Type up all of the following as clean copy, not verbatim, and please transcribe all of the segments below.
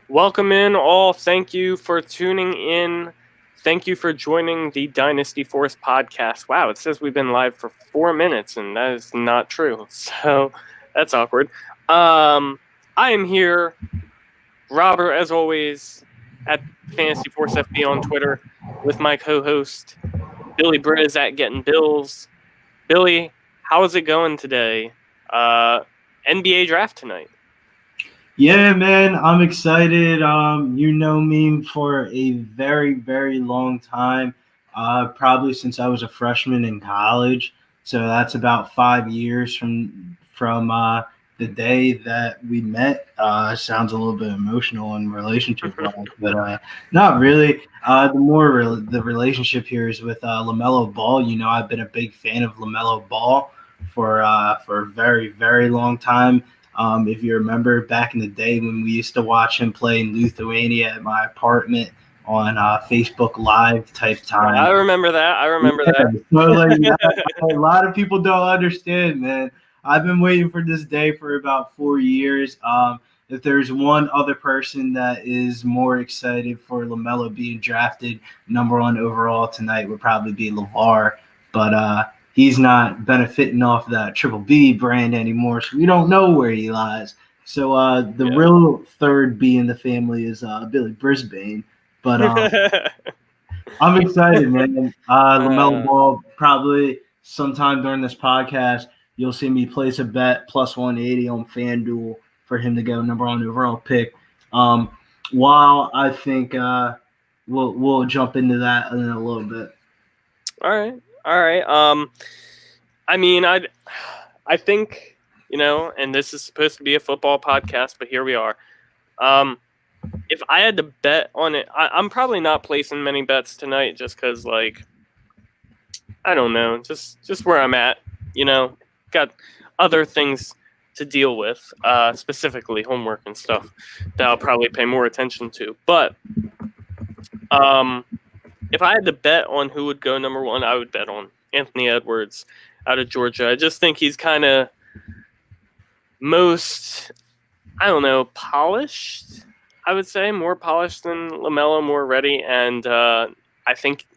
Welcome in all. Thank you for tuning in. Thank you for joining the Dynasty Force podcast. Wow, it says we've been live for 4 minutes, and that is not true. So that's awkward. I am here, Robert, as always, at Fantasy Force FB on Twitter with my co-host Billy Briz at Getting Bills. Billy, how is it going today? NBA draft tonight. Yeah, man, I'm excited. You know me for a very, very long time, probably since I was a freshman in college. So that's about 5 years from the day that we met. Sounds a little bit emotional in relationship wise, but not really. The relationship here is with LaMelo Ball. You know, I've been a big fan of LaMelo Ball for a very, very long time. If you remember back in the day when we used to watch him play in Lithuania at my apartment on Facebook Live type time. I remember that. So a lot of people don't understand, man. I've been waiting for this day for about 4 years. If there's one other person that is more excited for LaMelo being drafted #1 overall tonight, would probably be LeVar. But he's not benefiting off that Triple B brand anymore, so we don't know where he lies. So the real third B in the family is Billy Brisbane. But I'm excited, man. LaMelo Ball, probably sometime during this podcast, you'll see me place a bet plus 180 on FanDuel for him to go #1 overall pick. While I think we'll jump into that in a little bit. All right. I mean, I think, and this is supposed to be a football podcast, but here we are. If I had to bet on it, I'm probably not placing many bets tonight, just because, I don't know, just where I'm at. Got other things to deal with, specifically homework and stuff that I'll probably pay more attention to. But if I had to bet on who would go #1, I would bet on Anthony Edwards out of Georgia. I just think he's kind of most, I don't know, polished. I would say more polished than LaMelo, more ready, and I think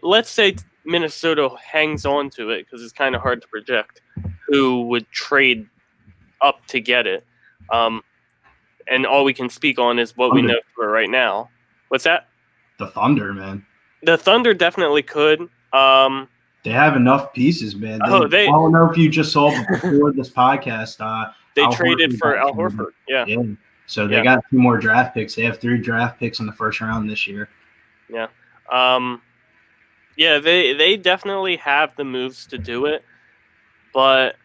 let's say Minnesota hangs on to it because it's kind of hard to project who would trade up to get it. And all we can speak on is what we know for right now. What's that? The Thunder, man. The Thunder definitely could. They have enough pieces, man. I don't know if you just saw before this podcast. They traded for Al Horford. Yeah. So they got 2 more draft picks. They have 3 draft picks in the first round this year. Yeah. They definitely have the moves to do it, but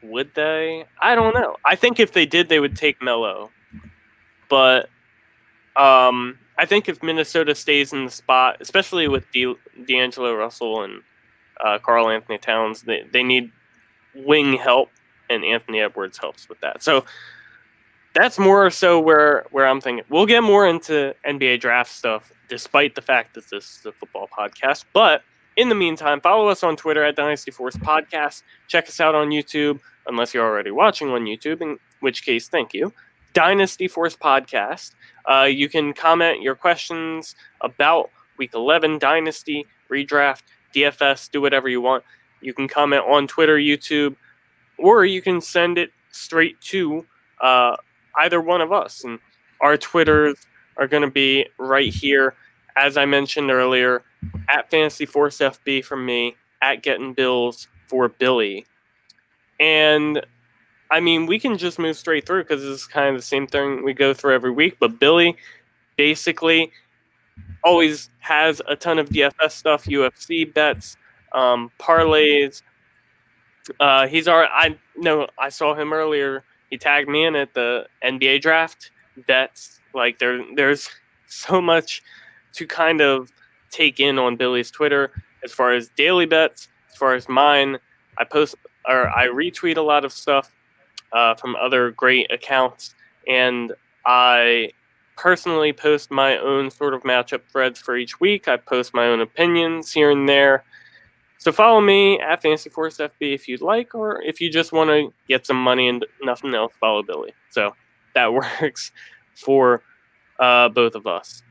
would they? I don't know. I think if they did, they would take Melo. But I think if Minnesota stays in the spot, especially with D'Angelo Russell and Karl Anthony Towns, they need wing help, and Anthony Edwards helps with that. So that's more so where I'm thinking. We'll get more into NBA draft stuff, despite the fact that this is a football podcast. But in the meantime, follow us on Twitter at Dynasty Force Podcast. Check us out on YouTube, unless you're already watching on YouTube, in which case, thank you. Dynasty Force Podcast. You can comment your questions about Week 11 Dynasty, Redraft, DFS, do whatever you want. You can comment on Twitter, YouTube, or you can send it straight to either one of us. And our Twitters are going to be right here, as I mentioned earlier, at Fantasy Force FB for me, at Getting Bills for Billy. And I mean, we can just move straight through because this is kind of the same thing we go through every week. But Billy basically always has a ton of DFS stuff, UFC bets, parlays. I saw him earlier. He tagged me in at the NBA draft bets. There's so much to kind of take in on Billy's Twitter as far as daily bets, as far as mine. I retweet a lot of stuff from other great accounts, and I personally post my own sort of matchup threads for each week. I post my own opinions here and there. So follow me at Fantasy Force FB if you'd like, or if you just want to get some money and nothing else, follow Billy. So that works. for both of us.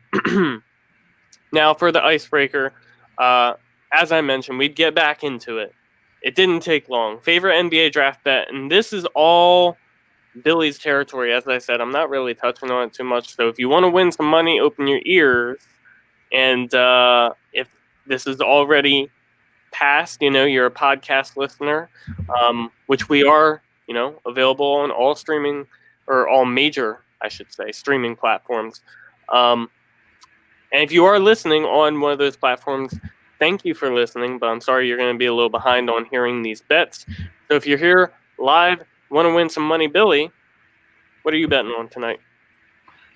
Now, for the icebreaker, as I mentioned, we'd get back into it. It didn't take long. Favorite NBA draft bet, and this is all Billy's territory. As I said, I'm not really touching on it too much. So if you want to win some money, open your ears. And if this is already past, you're a podcast listener, which we are, available on all streaming or all major, I should say, streaming platforms. And if you are listening on one of those platforms, thank you for listening, but I'm sorry you're going to be a little behind on hearing these bets. So if you're here live, want to win some money, Billy, what are you betting on tonight?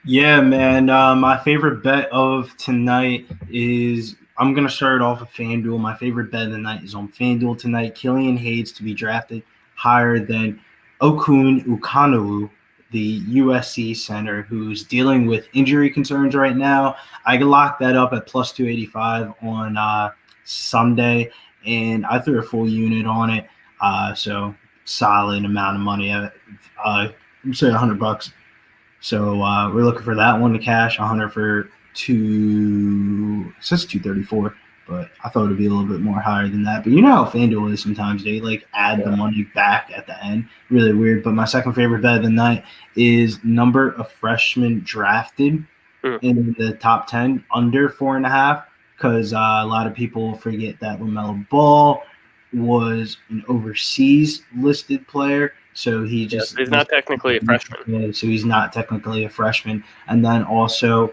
Yeah, man. My favorite bet of tonight is I'm going to start off with FanDuel. My favorite bet of the night is on FanDuel tonight. Killian Hayes to be drafted higher than Okun Ukanu, the USC center, who's dealing with injury concerns right now. I can lock that up at plus 285 on Sunday, and I threw a full unit on it. So solid amount of money. I'm say $100. So we're looking for that one to cash. 100 for it says 234, but I thought it'd be a little bit more higher than that. But you know how FanDuel is sometimes. They add the money back at the end. Really weird. But my second favorite bet of the night is number of freshmen drafted in the top 10 under 4.5, because a lot of people forget that LaMelo Ball was an overseas listed player. So he's not technically a freshman. So he's not technically a freshman. And then also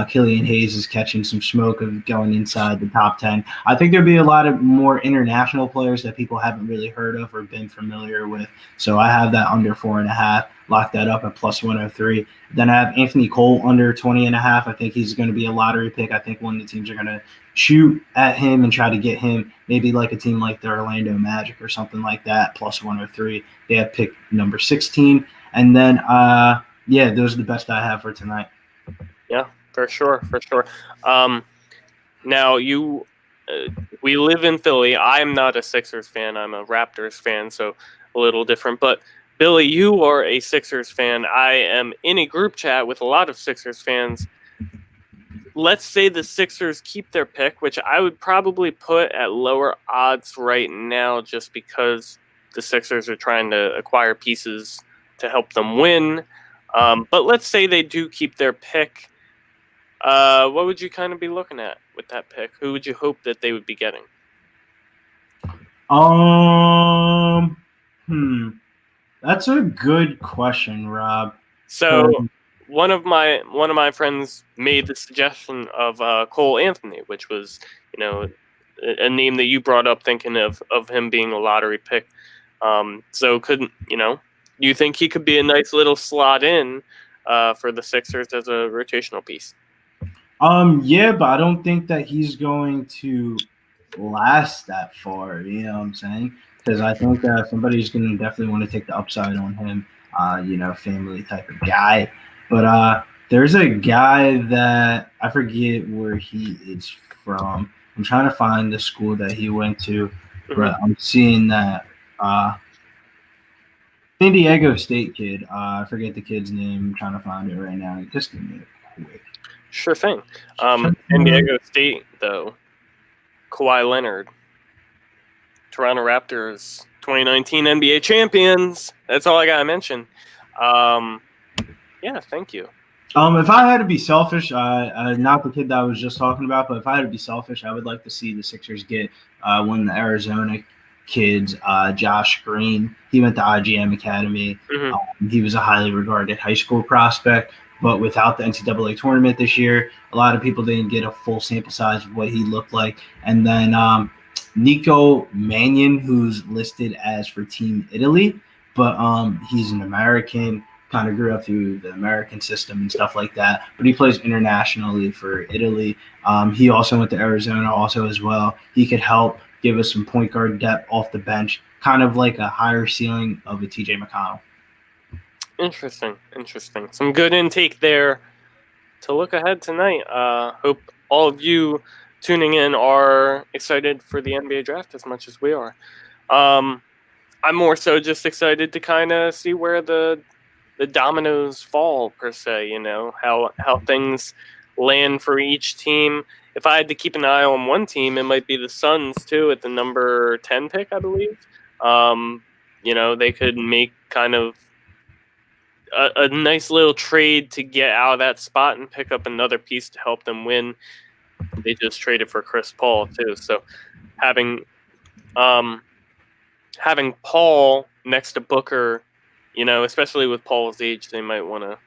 Killian Hayes is catching some smoke of going inside the top 10. I think there'll be a lot of more international players that people haven't really heard of or been familiar with. So I have that under 4.5, lock that up at plus 103. Then I have Anthony Cole under 20.5. I think he's going to be a lottery pick. I think one of the teams are going to shoot at him and try to get him, maybe like a team like the Orlando Magic or something like that, plus 103. They have pick number 16. And then, those are the best I have for tonight. Yeah, for sure. Now, we live in Philly. I'm not a Sixers fan. I'm a Raptors fan, so a little different. But, Billy, you are a Sixers fan. I am in a group chat with a lot of Sixers fans. Let's say the Sixers keep their pick, which I would probably put at lower odds right now just because the Sixers are trying to acquire pieces to help them win. But let's say they do keep their pick. What would you kind of be looking at with that pick? Who would you hope that they would be getting? That's a good question, Rob. So one of my friends made the suggestion of Cole Anthony, which was, a name that you brought up, thinking of him being a lottery pick. So you think he could be a nice little slot in for the Sixers as a rotational piece? Yeah, but I don't think that he's going to last that far. You know what I'm saying? Because I think somebody's going to definitely want to take the upside on him. Family type of guy. But there's a guy that I forget where he is from. I'm trying to find the school that he went to, but I'm seeing that San Diego State kid. I forget the kid's name. I'm trying to find it right now. Just give me a quick. Sure thing. San Diego State, though. Kawhi Leonard. Toronto Raptors 2019 NBA champions. That's all I got to mention. Yeah, thank you. If I had to be selfish, not the kid that I was just talking about, but if I had to be selfish, I would like to see the Sixers get one of the Arizona kids, Josh Green. He went to IGM Academy. He was a highly regarded high school prospect, but without the NCAA tournament this year, a lot of people didn't get a full sample size of what he looked like. And then Nico Mannion, who's listed as for Team Italy, but he's an American, kind of grew up through the American system and stuff like that, but he plays internationally for Italy. He also went to Arizona also as well. He could help give us some point guard depth off the bench, kind of like a higher ceiling of a TJ McConnell. Interesting. Some good intake there to look ahead tonight. Hope all of you tuning in are excited for the NBA draft as much as we are. I'm more so just excited to kind of see where the the dominoes fall per se. How things land for each team. If I had to keep an eye on one team, it might be the Suns too at the number 10 pick, I believe. They could make kind of a nice little trade to get out of that spot and pick up another piece to help them win. They just traded for Chris Paul too, so having Paul next to Booker, especially with Paul's age, they might want to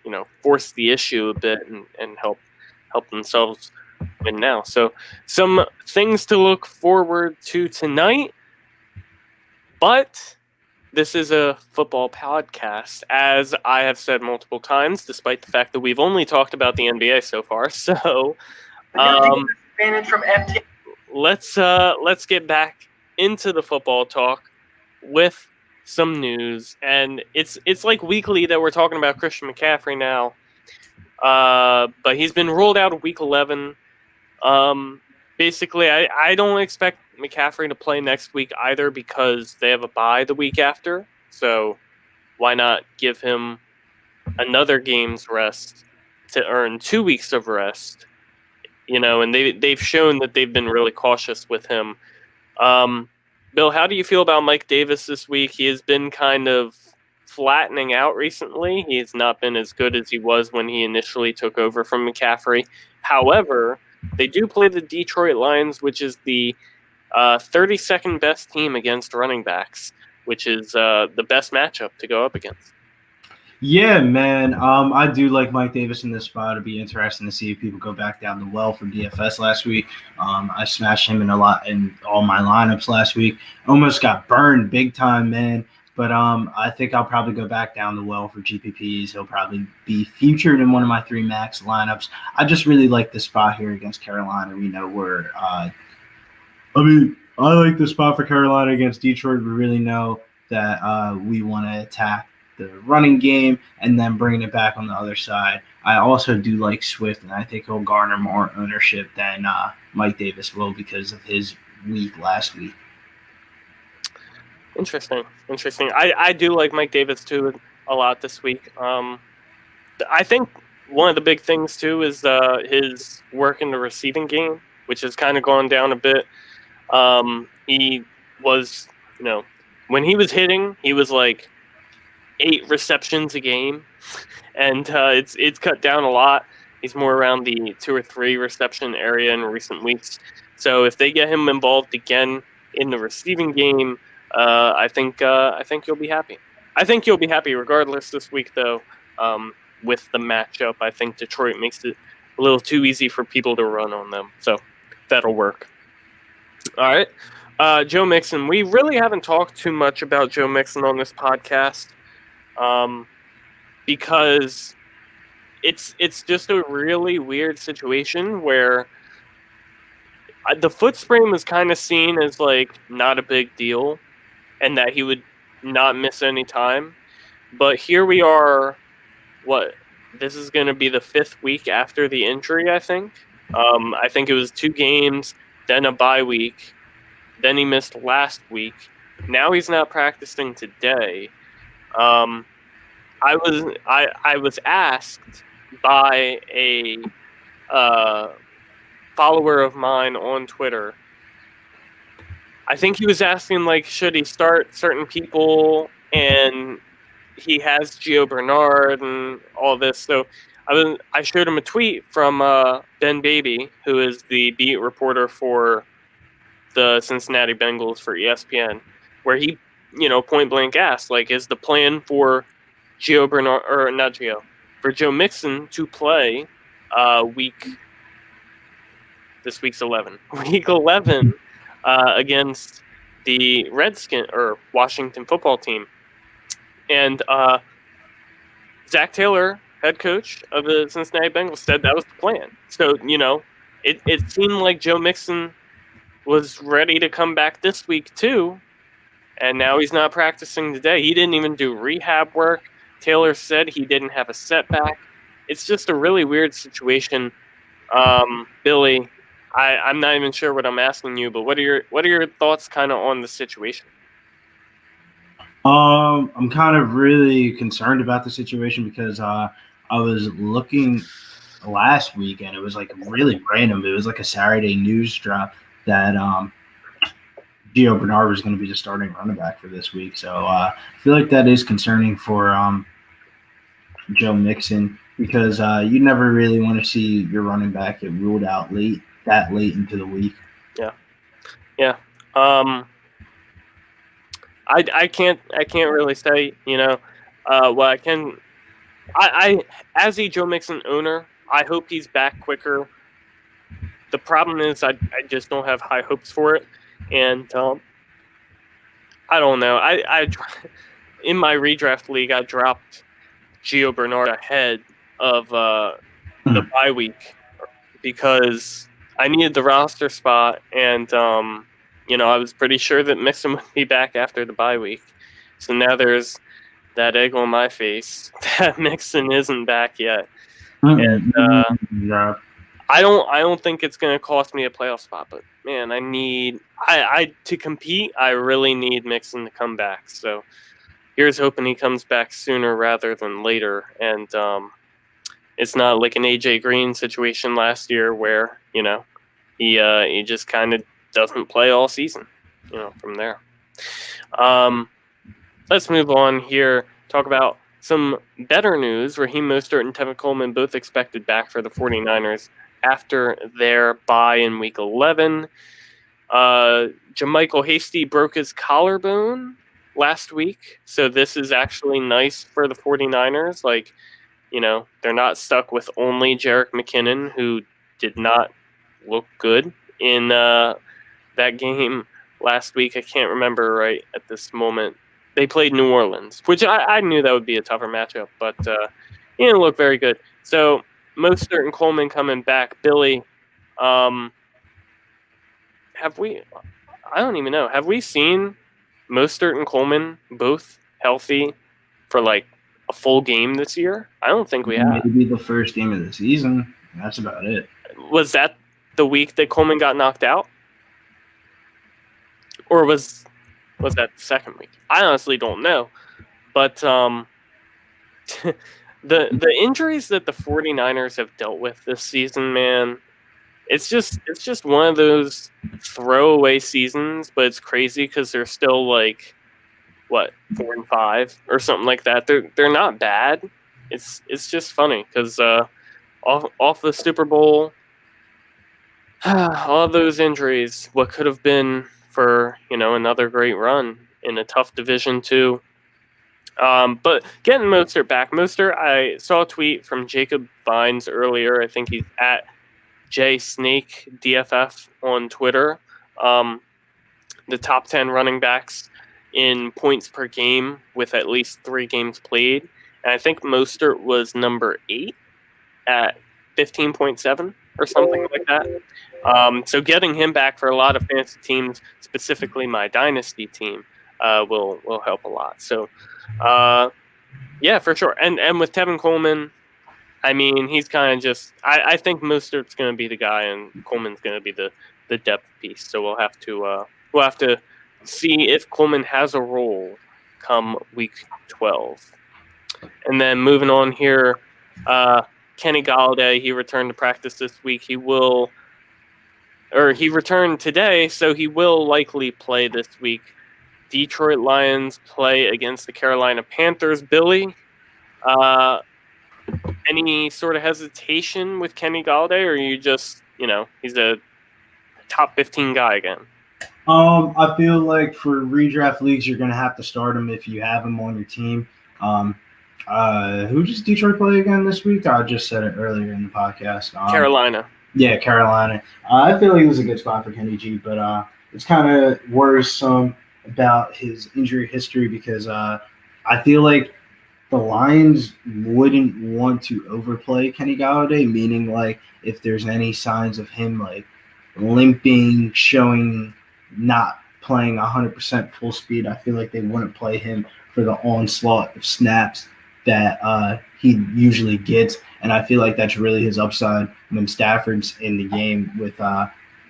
force the issue a bit and help themselves win now. So some things to look forward to tonight, but this is a football podcast, as I have said multiple times, despite the fact that we've only talked about the NBA so far. So, advantage from FT. Let's get back into the football talk with some news, and it's like weekly that we're talking about Christian McCaffrey now. But he's been ruled out of Week 11. Basically, I don't expect McCaffrey to play next week either because they have a bye the week after. So why not give him another game's rest to earn 2 weeks of rest? And they've shown that they've been really cautious with him. Bill, how do you feel about Mike Davis this week? He has been kind of flattening out recently. He has not been as good as he was when he initially took over from McCaffrey. However, they do play the Detroit Lions, which is the 32nd best team against running backs, which is the best matchup to go up against. Yeah, man. I do like Mike Davis in this spot. It'd be interesting to see if people go back down the well for DFS last week. I smashed him in all my lineups last week. Almost got burned big time, man. But I think I'll probably go back down the well for GPPs. He'll probably be featured in one of my 3 max lineups. I just really like the spot here against Carolina. We know I like the spot for Carolina against Detroit. We really know that we want to attack the running game and then bringing it back on the other side. I also do like Swift, and I think he'll garner more ownership than Mike Davis will because of his week last week. Interesting. I do like Mike Davis too a lot this week. I think one of the big things too is his work in the receiving game, which has kind of gone down a bit. He was, when he was hitting, he was like 8 receptions a game, and it's cut down a lot. He's more around the 2 or 3 reception area in recent weeks. So if they get him involved again in the receiving game, I think you'll be happy. I think you'll be happy regardless this week, though. With the matchup, I think Detroit makes it a little too easy for people to run on them. So that'll work. All right. Joe Mixon. We really haven't talked too much about Joe Mixon on this podcast because it's just a really weird situation where the foot sprain was kind of seen as like not a big deal and that he would not miss any time. But here we are, this is going to be the 5th week after the injury, I think. I think it was 2 games, then a bye week, then he missed last week. Now he's not practicing today. I was asked by a follower of mine on Twitter. I think he was asking, like, should he start certain people, and he has Gio Bernard and all this. So I showed him a tweet from Ben Baby, who is the beat reporter for the Cincinnati Bengals for ESPN, where he, point blank asked, like, is the plan for Gio Bernard, or not Gio, for Joe Mixon to play this week's 11, week 11 against the Redskin or Washington football team. And Zach Taylor, head coach of the Cincinnati Bengals, said that was the plan. So, it seemed like Joe Mixon was ready to come back this week too, and now he's not practicing today. He didn't even do rehab work. Taylor said he didn't have a setback. It's just a really weird situation. Billy, I'm not even sure what I'm asking you, but what are your thoughts kind of on the situation? I'm kind of really concerned about the situation because I was looking last week and it was like really random. It was like a Saturday news drop that Gio Bernard was going to be the starting running back for this week. So I feel like that is concerning for Joe Mixon because you never really want to see your running back get ruled out that late into the week. Yeah. I can't really say, well, I as a Joe Mixon owner, I hope he's back quicker. The problem is I just don't have high hopes for it, and I don't know. I in my redraft league I dropped Gio Bernard ahead of the bye week because I needed the roster spot, and I was pretty sure that Mixon would be back after the bye week. So now there's that egg on my face that Mixon isn't back yet, and I don't think it's going to cost me a playoff spot. But man, I to compete. I really need Mixon to come back. So here's hoping he comes back sooner rather than later, and it's not like an AJ Green situation last year where he just kind of doesn't play all season. From there. Let's move on here. Talk about some better news. Raheem Mostert and Tevin Coleman both expected back for the 49ers after their bye in Week 11. JaMychal Hasty broke his collarbone last week, so this is actually nice for the 49ers. They're not stuck with only Jerick McKinnon, who did not look good in that game last week. I can't remember right at this moment. They played New Orleans, which I knew that would be a tougher matchup, but he didn't look very good. So Mostert and Coleman coming back. Billy, have we? I don't even know. Have we seen Mostert and Coleman both healthy for like a full game this year? I don't think we have. Maybe the first game of the season. That's about it. Was that the week that Coleman got knocked out? Or was that the second week? I honestly don't know. But the injuries that the 49ers have dealt with this season, man, it's just one of those throwaway seasons, but it's crazy because they're still like 4-5 or something like that. They're not bad. It's just funny because off the Super Bowl, all of those injuries, what could have been for another great run in a tough division too. But getting Mostert back. Mostert, I saw a tweet from Jacob Vines earlier. I think he's at JSnakeDFF on Twitter. The top 10 running backs in points per game with at least 3 games played. And I think Mostert was number 8 at 15.7 or something like that. So getting him back for a lot of fantasy teams, specifically my Dynasty team, will help a lot. So, yeah, for sure. And with Tevin Coleman, I mean, he's kind of just. I think Mostert's going to be the guy, and Coleman's going to be the depth piece. So we'll have to see if Coleman has a role come Week 12. And then moving on here, Kenny Golladay, he returned to practice this week. He returned today, so he will likely play this week. Detroit Lions play against the Carolina Panthers. Billy, any sort of hesitation with Kenny Golladay, or are you just, he's a top 15 guy again? I feel like for redraft leagues, you're going to have to start him if you have him on your team. Who does Detroit play again this week? I just said it earlier in the podcast. Carolina. Yeah, Carolina. I feel like it was a good spot for Kenny G, but it's kind of worrisome about his injury history because I feel like the Lions wouldn't want to overplay Kenny Golladay, meaning like if there's any signs of him like limping, showing not playing 100% full speed, I feel like they wouldn't play him for the onslaught of snaps that he usually gets. And I feel like that's really his upside when Stafford's in the game with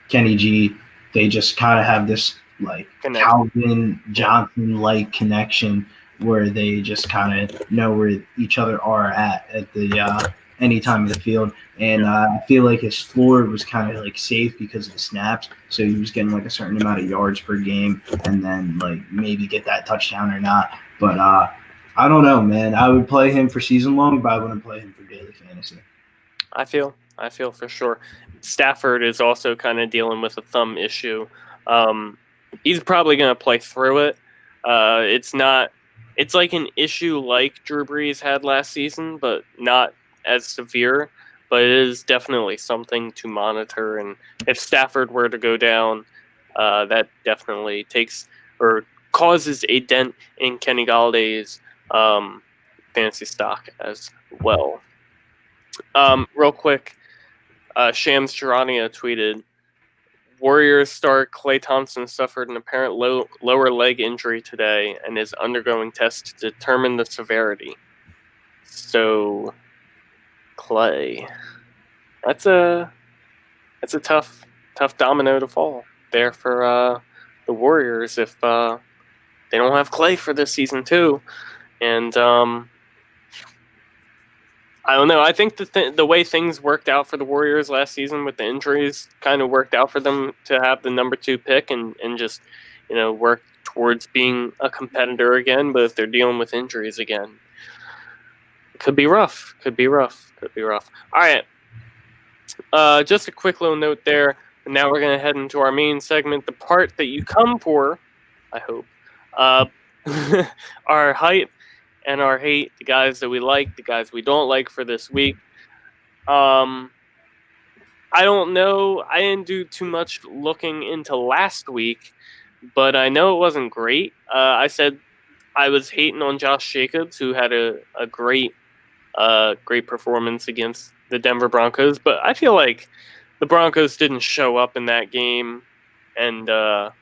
Kenny G. They just kind of have this like Connection. Calvin Johnson-like connection where they just kind of know where each other are at the any time of the field. And I feel like his floor was kind of like safe because of the snaps, so he was getting like a certain amount of yards per game, and then like maybe get that touchdown or not. But I don't know, man. I would play him for season long, but I wouldn't play him for daily fantasy. I feel for sure. Stafford is also kind of dealing with a thumb issue. He's probably going to play through it. It's like an issue like Drew Brees had last season, but not as severe. But it is definitely something to monitor. And if Stafford were to go down, that definitely takes or causes a dent in Kenny Galladay's fantasy stock as well. Real quick, Shams Charania tweeted, Warriors star Klay Thompson suffered an apparent lower leg injury today and is undergoing tests to determine the severity. So, Klay, that's a tough domino to fall there for the Warriors if they don't have Klay for this season too. And I don't know. I think the way things worked out for the Warriors last season with the injuries kind of worked out for them to have the number 2 pick and just, work towards being a competitor again. But if they're dealing with injuries again, it could be rough. Could be rough. All right. Just a quick little note there. And now we're going to head into our main segment, the part that you come for, I hope, our hype and our hate, the guys that we like, the guys we don't like for this week. I don't know. I didn't do too much looking into last week, but I know it wasn't great. I said I was hating on Josh Jacobs, who had a great performance against the Denver Broncos, but I feel like the Broncos didn't show up in that game, and the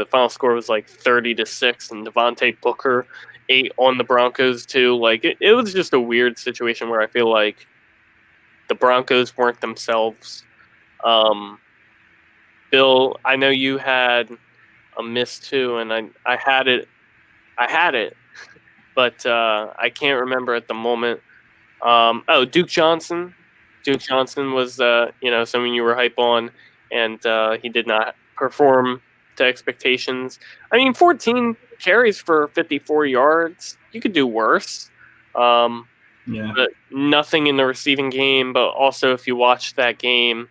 final score was like 30-6, and Devontae Booker 8 on the Broncos too. Like it was just a weird situation where I feel like the Broncos weren't themselves. Bill, I know you had a miss too, and I had it, but I can't remember at the moment. Duke Johnson. Duke Johnson was someone you were hype on, and he did not perform to expectations. I mean, 14 carries for 54 yards. You could do worse. But nothing in the receiving game. But also, if you watch that game,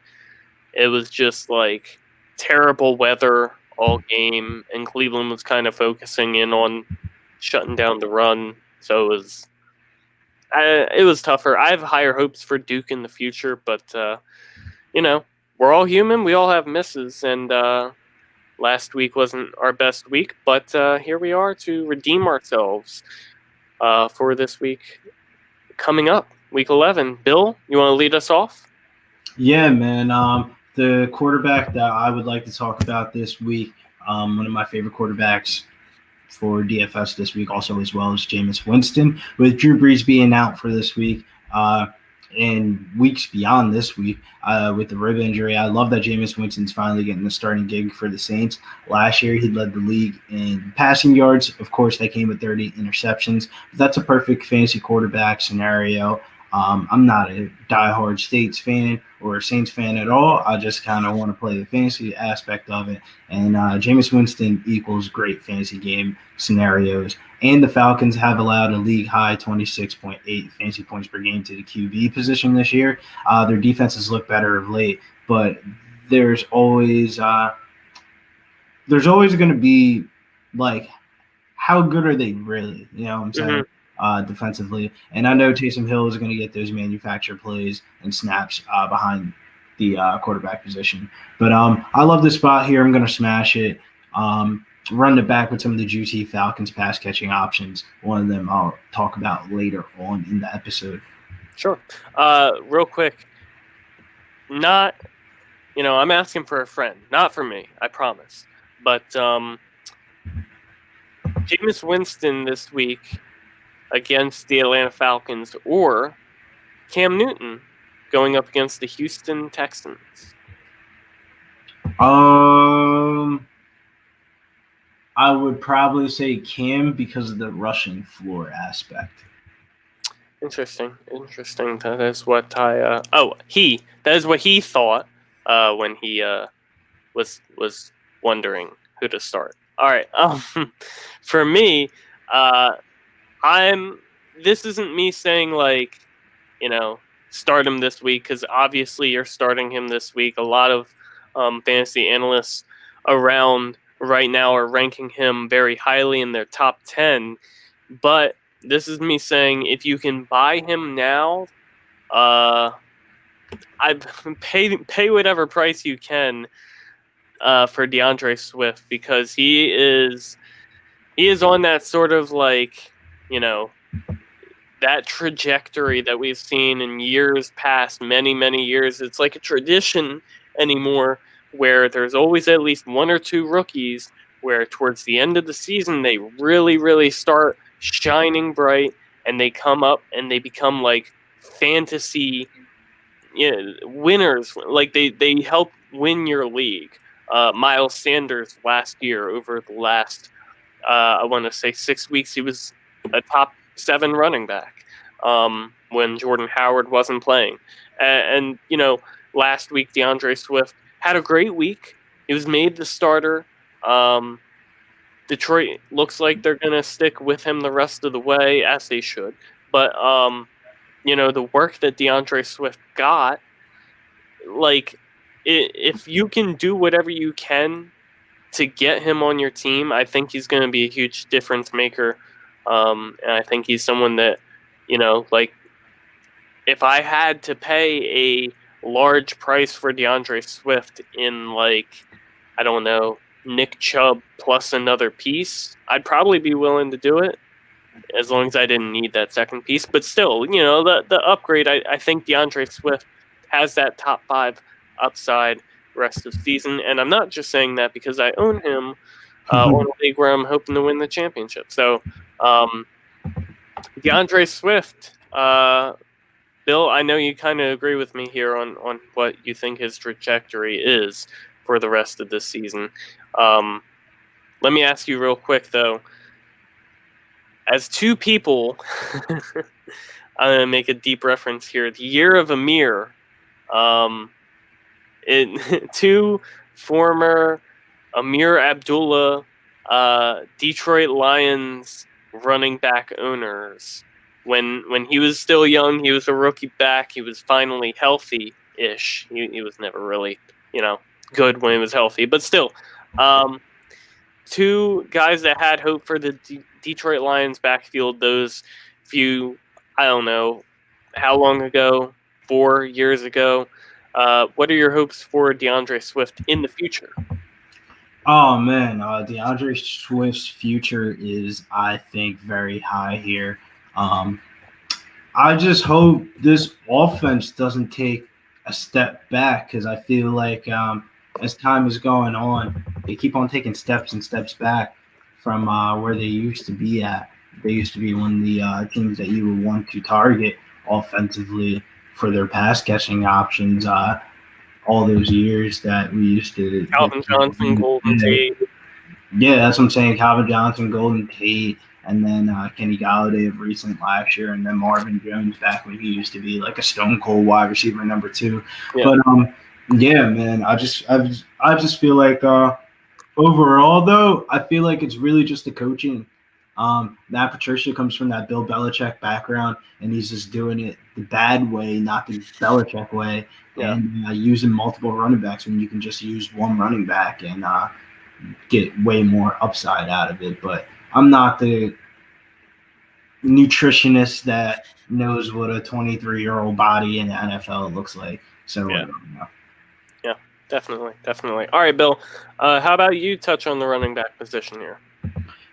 it was just like terrible weather all game, and Cleveland was kind of focusing in on shutting down the run. So it was tougher. I have higher hopes for Duke in the future, but we're all human. We all have misses, and last week wasn't our best week, but here we are to redeem ourselves for this week coming up, week 11. Bill, you want to lead us off? Yeah, man. The quarterback that I would like to talk about this week, one of my favorite quarterbacks for DFS this week also as well as Jameis Winston, with Drew Brees being out for this week and weeks beyond this week with the rib injury. I love that Jameis Winston's finally getting the starting gig for the Saints. Last year, he led the league in passing yards. Of course, that came with 30 interceptions. But that's a perfect fantasy quarterback scenario. I'm not a diehard States fan or a Saints fan at all. I just kind of want to play the fantasy aspect of it. And Jameis Winston equals great fantasy game scenarios. And the Falcons have allowed a league-high 26.8 fantasy points per game to the QB position this year. Their defenses look better of late, but there's always going to be, like, how good are they really? You know what I'm saying? Mm-hmm. Defensively. And I know Taysom Hill is going to get those manufactured plays and snaps behind the quarterback position. But I love this spot here. I'm going to smash it. Run it back with some of the juicy Falcons pass catching options. One of them I'll talk about later on in the episode. Sure. Real quick. I'm asking for a friend, not for me, I promise. But Jameis Winston this week against the Atlanta Falcons, or Cam Newton going up against the Houston Texans? I would probably say Cam because of the rushing floor aspect. Interesting. That is what I. That is what he thought when he was wondering who to start. All right. For me, I'm. This isn't me saying like, start him this week because obviously you're starting him this week. A lot of fantasy analysts around right now are ranking him very highly in their top 10. But this is me saying if you can buy him now, I pay whatever price you can for DeAndre Swift because he is on that sort of like, that trajectory that we've seen in years past, many, many years. It's like a tradition anymore where there's always at least one or two rookies where towards the end of the season they really, really start shining bright and they come up and they become like fantasy winners. Like they help win your league. Miles Sanders last year, over the last, I want to say 6 weeks, he was a top 7 running back when Jordan Howard wasn't playing. And last week, DeAndre Swift had a great week. He was made the starter. Detroit looks like they're going to stick with him the rest of the way, as they should. But, the work that DeAndre Swift got, like, if you can do whatever you can to get him on your team, I think he's going to be a huge difference maker. And I think he's someone that, like, if I had to pay a large price for DeAndre Swift in, like, I don't know, Nick Chubb plus another piece, I'd probably be willing to do it as long as I didn't need that second piece. But still, the upgrade, I think DeAndre Swift has that top 5 upside rest of the season. And I'm not just saying that because I own him on a league where I'm hoping to win the championship. So, DeAndre Swift, Bill, I know you kind of agree with me here on what you think his trajectory is for the rest of this season. Let me ask you real quick, though. As two people, I'm going to make a deep reference here. The year of Amir, two former Amir Abdullah Detroit Lions running back owners. When he was still young, he was a rookie back. He was finally healthy-ish. He was never really, good when he was healthy. But still, two guys that had hope for the Detroit Lions backfield those few, I don't know, how long ago, 4 years ago. What are your hopes for DeAndre Swift in the future? Oh, man. DeAndre Swift's future is, I think, very high here. I just hope this offense doesn't take a step back because I feel like as time is going on, they keep on taking steps and steps back from where they used to be at. They used to be one of the teams that you would want to target offensively for their pass catching options. All those years that we used to. Calvin Johnson, Golden Tate. Yeah, that's what I'm saying. Calvin Johnson, Golden Tate, and then Kenny Galladay of recent last year, and then Marvin Jones back when he used to be like a stone cold wide receiver number 2. Yeah. But yeah, man, I just feel like overall though, I feel like it's really just the coaching. Matt Patricia comes from that Bill Belichick background, and he's just doing it the bad way, not the Belichick way, and using multiple running backs when you can just use one running back and get way more upside out of it. But I'm not the nutritionist that knows what a 23-year-old body in the NFL looks like. So yeah, definitely. All right, Bill, how about you touch on the running back position here?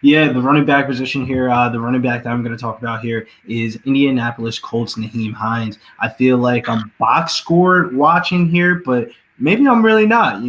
Yeah, the running back position here, the running back that I'm going to talk about here is Indianapolis Colts Nyheim Hines. I feel like I'm box score watching here, but maybe I'm really not,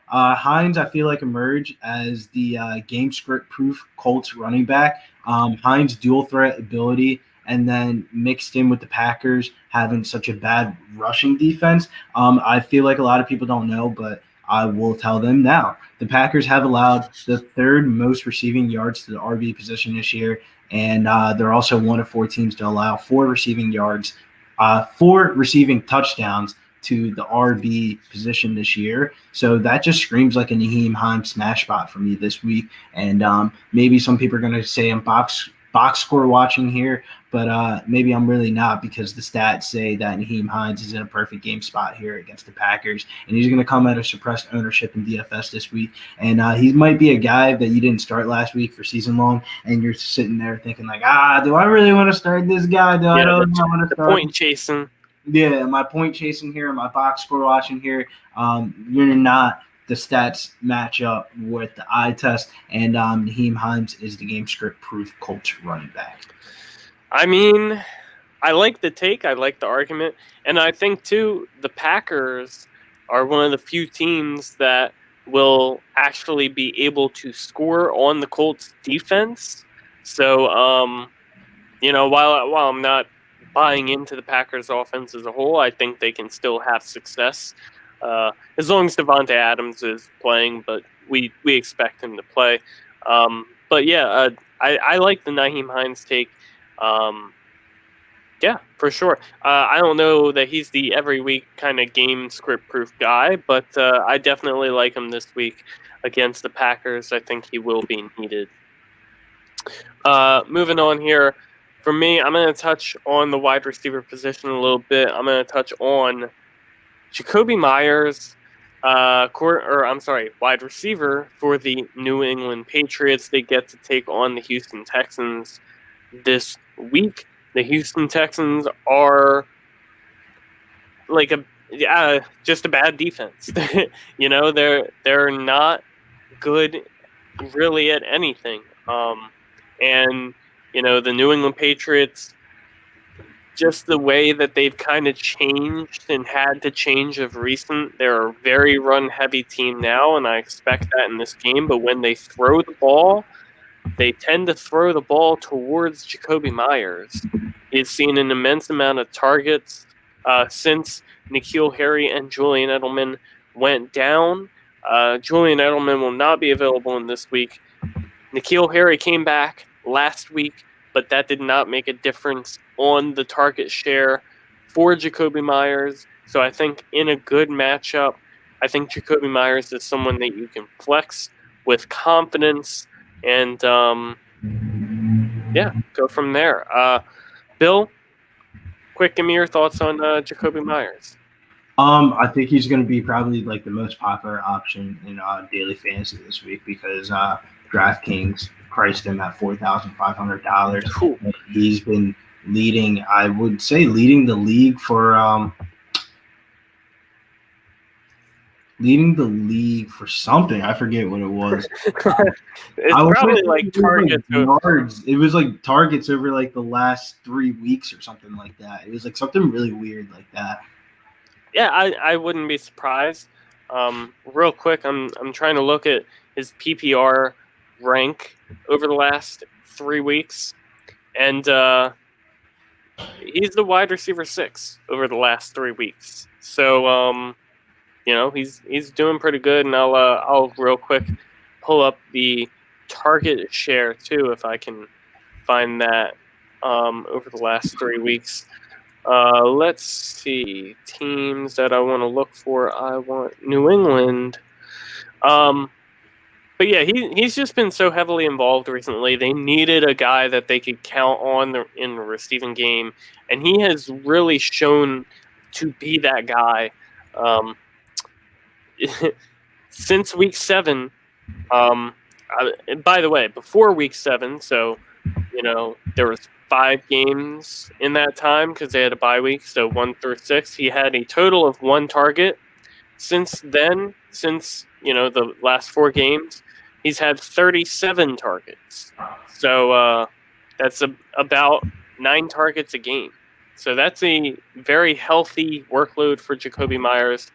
Hines, I feel like, emerged as the game script proof Colts running back. Hines' dual threat ability, and then mixed in with the Packers having such a bad rushing defense. I feel like a lot of people don't know, but I will tell them now. The Packers have allowed the third most receiving yards to the RB position this year, and they're also one of 4 teams to allow 4 receiving yards, 4 receiving touchdowns to the RB position this year. So that just screams like a Nyheim Hines smash spot for me this week. And maybe some people are going to say I'm box score watching here, but maybe I'm really not, because the stats say that Nyheim Hines is in a perfect game spot here against the Packers, and he's going to come out of suppressed ownership in DFS this week. And he might be a guy that you didn't start last week for season long, and you're sitting there thinking like, do I really want to start this guy? Do I don't want to start? Point chasing. Yeah, my point chasing here, my box score watching here. You're not. The stats match up with the eye test, and Nyheim Hines is the game script proof Colts running back. I mean, I like the take. I like the argument. And I think, too, the Packers are one of the few teams that will actually be able to score on the Colts defense. So, while I'm not buying into the Packers offense as a whole, I think they can still have success as long as Devontae Adams is playing, but we expect him to play. But yeah, I like the Nyheim Hines take. Yeah, for sure. I don't know that he's the every week kind of game script proof guy, but I definitely like him this week against the Packers. I think he will be needed. Moving on here. For me, I'm going to touch on the wide receiver position a little bit. I'm going to touch on Jakobi Meyers, wide receiver for the New England Patriots. They get to take on the Houston Texans this week. The Houston Texans are like just a bad defense. They're not good really at anything. And the New England Patriots, just the way that they've kind of changed and had to change of recent, they're a very run-heavy team now, and I expect that in this game. But when they throw the ball, they tend to throw the ball towards Jakobi Meyers. He's seen an immense amount of targets since N'Keal Harry and Julian Edelman went down. Julian Edelman will not be available in this week. N'Keal Harry came back last week, but that did not make a difference on the target share for Jakobi Meyers. So I think in a good matchup, I think Jakobi Meyers is someone that you can flex with confidence and, go from there. Bill, quick, give me your thoughts on Jakobi Meyers. I think he's going to be probably like the most popular option in daily fantasy this week because DraftKings priced him at $4,500. Cool. He's been leading the league for something. I forget what it was. It's probably like targets. Yards. It was like targets over like the last 3 weeks or something like that. It was like something really weird like that. Yeah, I wouldn't be surprised. Real quick, I'm trying to look at his PPR rank over the last 3 weeks, and he's the wide receiver 6 over the last 3 weeks. So he's doing pretty good, and I'll real quick pull up the target share too if I can find that over the last 3 weeks. Let's see. Teams that I want to look for. I want New England. But yeah, he's just been so heavily involved recently. They needed a guy that they could count on in the receiving game, and he has really shown to be that guy. Since week 7, by the way, before week 7, so there was 5 games in that time because they had a bye week, so 1 through 6. He had a total of 1 target. Since then, the last 4 games, he's had 37 targets. So that's about 9 targets a game. So that's a very healthy workload for Jakobi Meyers.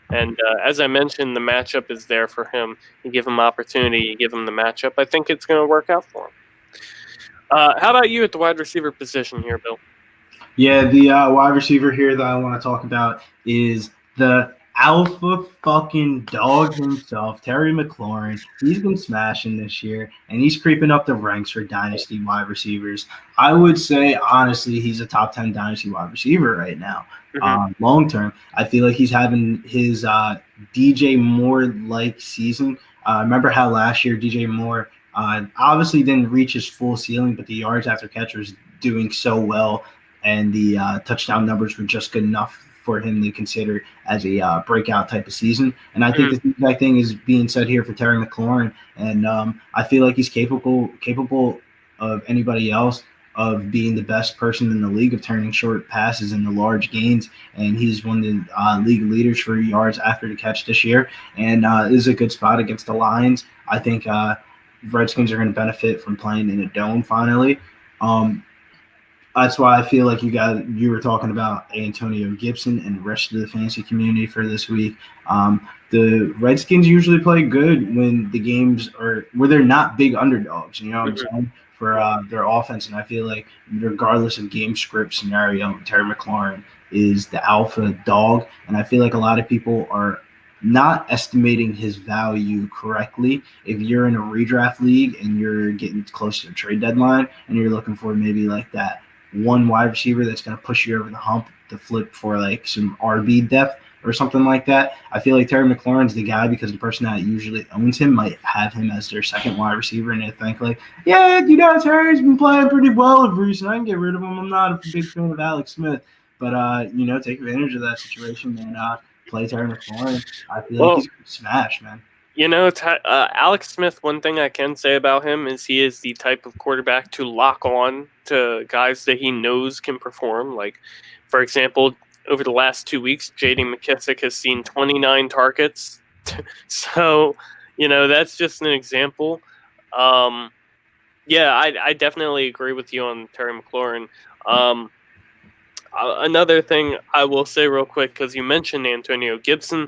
And as I mentioned, the matchup is there for him. You give him opportunity, you give him the matchup. I think it's going to work out for him. How about you at the wide receiver position here, Bill? Yeah, the wide receiver here that I want to talk about is the alpha fucking dog himself, Terry McLaurin. He's been smashing this year, and he's creeping up the ranks for dynasty wide receivers. I would say, honestly, he's a top 10 dynasty wide receiver right now. Mm-hmm. Long term, I feel like he's having his DJ Moore-like season. Remember how last year DJ Moore obviously didn't reach his full ceiling, but the yards after catch was doing so well, and the touchdown numbers were just good enough for him to consider as a breakout type of season. And I think the exact thing is being said here for Terry McLaurin. And I feel like he's capable of anybody else of being the best person in the league of turning short passes into large gains. And he's one of the league leaders for yards after the catch this year. And this is a good spot against the Lions. I think Redskins are going to benefit from playing in a dome finally. That's why I feel like you were talking about Antonio Gibson and the rest of the fantasy community for this week. The Redskins usually play good when the games are where they're not big underdogs. You know what I'm saying? For their offense, and I feel like regardless of game script scenario, Terry McLaurin is the alpha dog, and I feel like a lot of people are not estimating his value correctly. If you're in a redraft league and you're getting close to the trade deadline and you're looking for maybe like that one wide receiver that's going to push you over the hump to flip for like some RB depth or something like that, I feel like Terry McLaurin's the guy because the person that usually owns him might have him as their second wide receiver, and they think like, yeah, Terry's been playing pretty well of recent. I can get rid of him. I'm not a big fan of Alex Smith, but take advantage of that situation and play Terry McLaurin. I feel like he's going to smash, man. Alex Smith, one thing I can say about him is he is the type of quarterback to lock on to guys that he knows can perform. Like, for example, over the last 2 weeks, J.D. McKissick has seen 29 targets. So, that's just an example. I definitely agree with you on Terry McLaurin. Another thing I will say real quick, because you mentioned Antonio Gibson,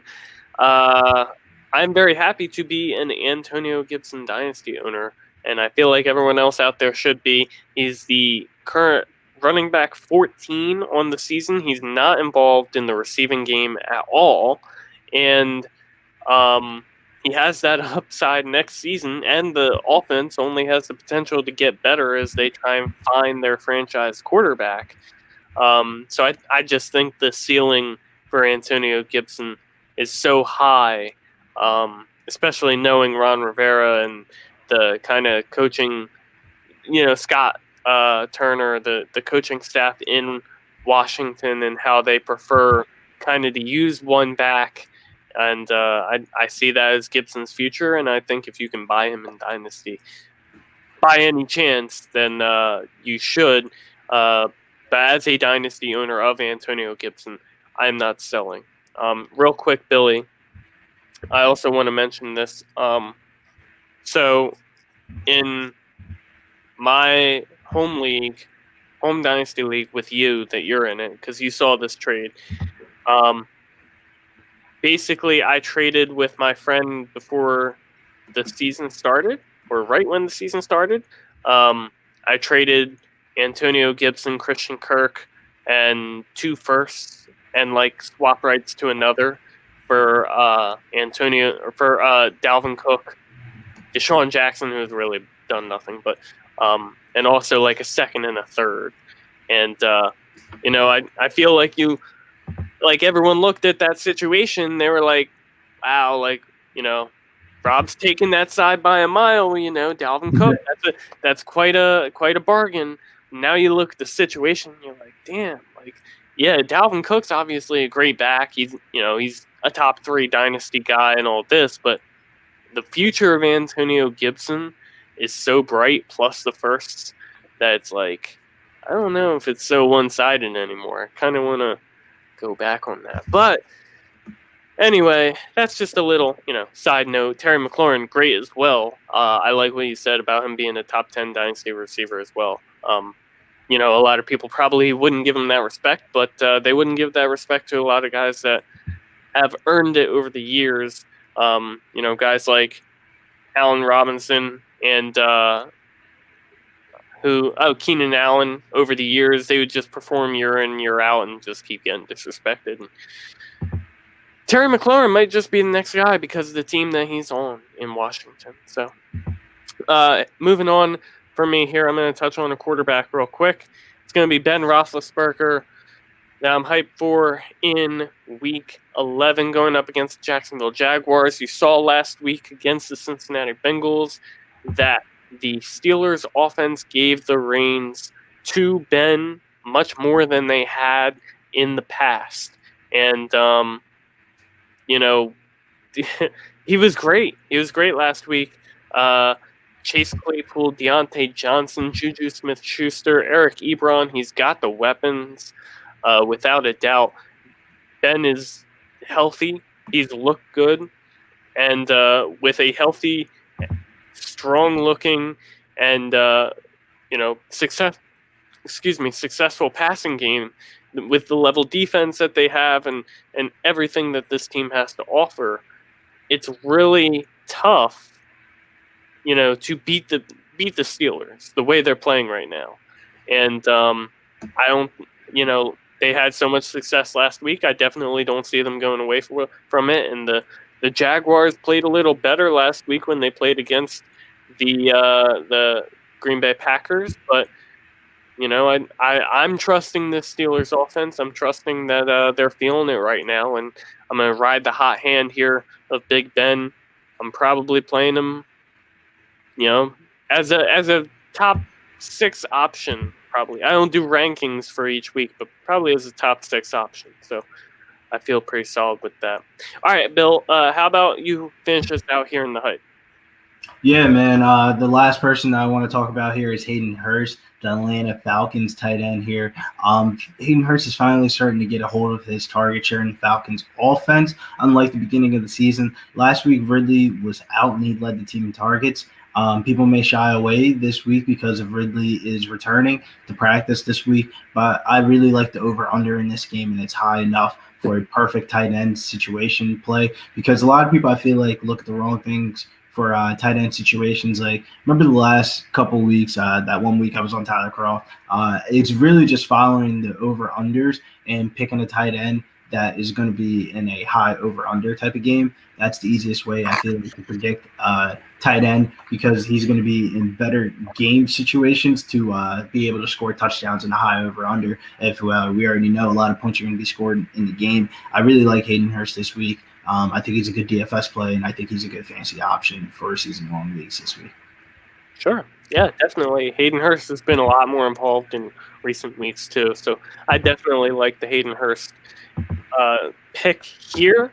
I'm very happy to be an Antonio Gibson Dynasty owner, and I feel like everyone else out there should be. He's the current running back 14 on the season. He's not involved in the receiving game at all, and he has that upside next season, and the offense only has the potential to get better as they try and find their franchise quarterback. So I just think the ceiling for Antonio Gibson is so high, especially knowing Ron Rivera and the kind of coaching, Scott Turner, the coaching staff in Washington, and how they prefer kind of to use one back. And I see that as Gibson's future, and I think if you can buy him in Dynasty by any chance, then you should. But as a Dynasty owner of Antonio Gibson, I am not selling. Real quick, Billy, I also want to mention this. So in my home Dynasty league with you that you're in it, because you saw this trade, basically I traded with my friend before the season started, or right when the season started. I traded Antonio Gibson, Christian Kirk, and 2 firsts, and swap rights to another for Dalvin Cook, Deshaun Jackson, who's really done nothing, but and also a second and a third. And I feel like everyone looked at that situation, they were like, wow, Rob's taking that side by a mile, Dalvin Cook, that's quite a bargain. Now you look at the situation, you're like, damn, Dalvin Cook's obviously a great back. He's a top 3 dynasty guy and all this, but the future of Antonio Gibson is so bright, plus the firsts, that it's I don't know if it's so one-sided anymore. I kind of want to go back on that. But anyway, that's just a little, side note. Terry McLaurin, great as well. I like what you said about him being a top 10 dynasty receiver as well. A lot of people probably wouldn't give him that respect, but they wouldn't give that respect to a lot of guys that have earned it over the years. Guys like Allen Robinson and Keenan Allen over the years, they would just perform year in, year out and just keep getting disrespected. Terry McLaurin might just be the next guy because of the team that he's on in Washington. So, moving on for me here, I'm going to touch on a quarterback real quick. It's going to be Ben Roethlisberger that I'm hyped for in Week 11 going up against the Jacksonville Jaguars. You saw last week against the Cincinnati Bengals that the Steelers' offense gave the reins to Ben much more than they had in the past. And, he was great. He was great last week. Chase Claypool, Deontay Johnson, Juju Smith-Schuster, Eric Ebron. He's got the weapons, without a doubt. Ben is healthy. He's looked good. And with a healthy, strong-looking, and successful passing game, with the level defense that they have and everything that this team has to offer, it's really tough, to beat the Steelers the way they're playing right now. And I don't, they had so much success last week. I definitely don't see them going away from it. And the Jaguars played a little better last week when they played against the Green Bay Packers, but I'm trusting the Steelers offense. I'm trusting that they're feeling it right now, and I'm going to ride the hot hand here of Big Ben. I'm probably playing him, as a top 6 option. Probably, I don't do rankings for each week, but probably as a top 6 option. So I feel pretty solid with that. All right, Bill. How about you finish us out here in the hype? Yeah, man. The last person that I want to talk about here is Hayden Hurst, the Atlanta Falcons tight end here. Hayden Hurst is finally starting to get a hold of his target share in the Falcons offense, unlike the beginning of the season. Last week, Ridley was out and he led the team in targets. People may shy away this week because of Ridley is returning to practice this week, but I really like the over-under in this game, and it's high enough for a perfect tight end situation play, because a lot of people, I feel like, look at the wrong things for tight end situations. Like, remember the last couple weeks, that 1 week I was on Tyler Croft. It's really just following the over-unders and picking a tight end that is going to be in a high over-under type of game. That's the easiest way, I feel, to predict tight end, because he's going to be in better game situations to be able to score touchdowns in a high over-under. If we already know a lot of points are going to be scored in the game. I really like Hayden Hurst this week. I think he's a good DFS play, and I think he's a good fantasy option for season-long leagues this week. Sure. Yeah, definitely. Hayden Hurst has been a lot more involved in recent weeks, too. So I definitely like the Hayden Hurst pick here.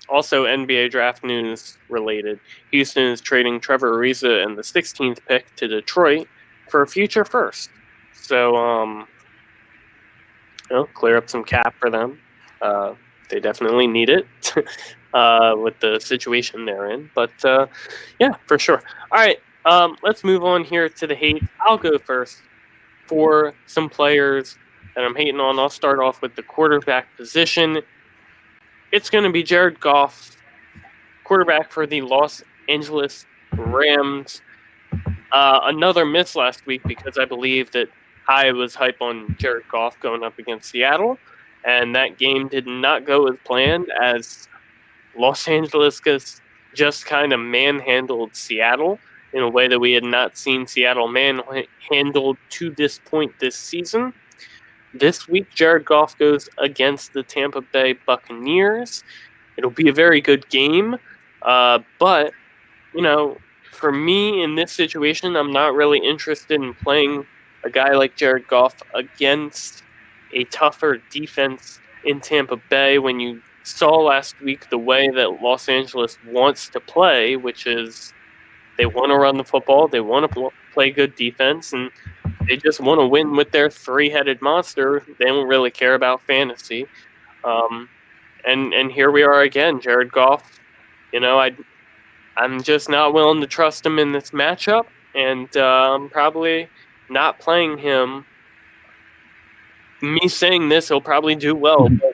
Also, NBA draft news related. Houston is trading Trevor Ariza and the 16th pick to Detroit for a future first. So, clear up some cap for them. They definitely need it with the situation they're in. But, yeah, for sure. All right, let's move on here to the hate. I'll go first for some players that I'm hating on. I'll start off with the quarterback position. It's going to be Jared Goff, quarterback for the Los Angeles Rams. Another miss last week because I believe that I was hype on Jared Goff going up against Seattle, and that game did not go as planned, as Los Angeles just kind of manhandled Seattle in a way that we had not seen Seattle manhandled to this point this season. This week, Jared Goff goes against the Tampa Bay Buccaneers. It'll be a very good game, but, for me in this situation, I'm not really interested in playing a guy like Jared Goff against a tougher defense in Tampa Bay when you saw last week the way that Los Angeles wants to play, which is they want to run the football, they want to play good defense, and they just want to win with their three-headed monster. They don't really care about fantasy. And here we are again, Jared Goff. I'm just not willing to trust him in this matchup, and I'm probably not playing him. Me saying this, he'll probably do well, but,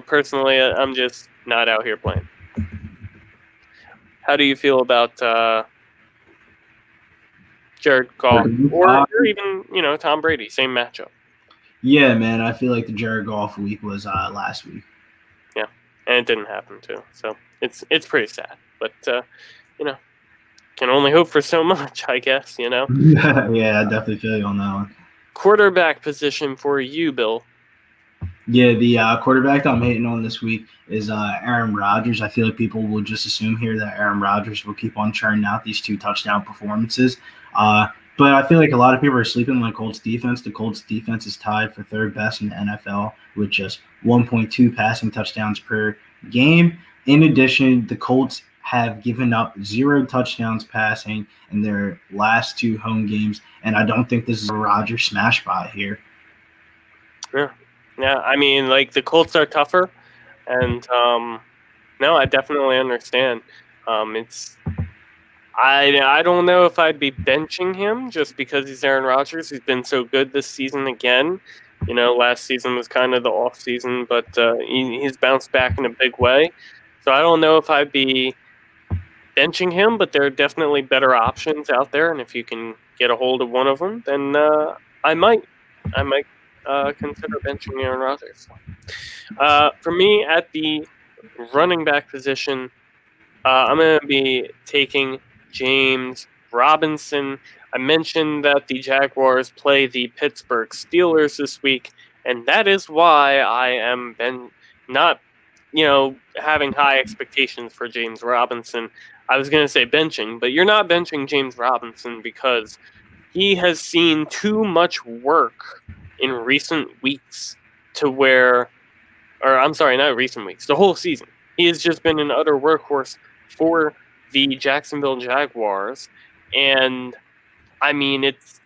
personally, I'm just not out here playing. How do you feel about Jared Goff, or even, Tom Brady, same matchup? Yeah, man, I feel like the Jared Goff week was last week. Yeah. and it didn't happen to. So it's pretty sad, but can only hope for so much, I guess. Yeah, I definitely feel you on that one. Quarterback position for you, Bill. Yeah, the quarterback that I'm hating on this week is Aaron Rodgers. I feel like people will just assume here that Aaron Rodgers will keep on churning out these 2 touchdown performances. But I feel like a lot of people are sleeping on the Colts defense. The Colts defense is tied for 3rd best in the NFL with just 1.2 passing touchdowns per game. In addition, the Colts have given up 0 touchdowns passing in their last 2 home games, and I don't think this is a Rodgers smash spot here. Yeah, I mean, like, the Colts are tougher, and no, I definitely understand. I don't know if I'd be benching him just because he's Aaron Rodgers. He's been so good this season again. Last season was kind of the off season, but he's bounced back in a big way. So I don't know if I'd be benching him, but there are definitely better options out there, and if you can get a hold of one of them, then I might consider benching Aaron Rodgers. For me, at the running back position, I'm going to be taking James Robinson. I mentioned that the Jaguars play the Pittsburgh Steelers this week, and that is why I am not, having high expectations for James Robinson. I was going to say benching, but you're not benching James Robinson because he has seen too much work in recent weeks to where, or I'm sorry, not recent weeks, the whole season. He has just been an utter workhorse for the Jacksonville Jaguars, and I mean it's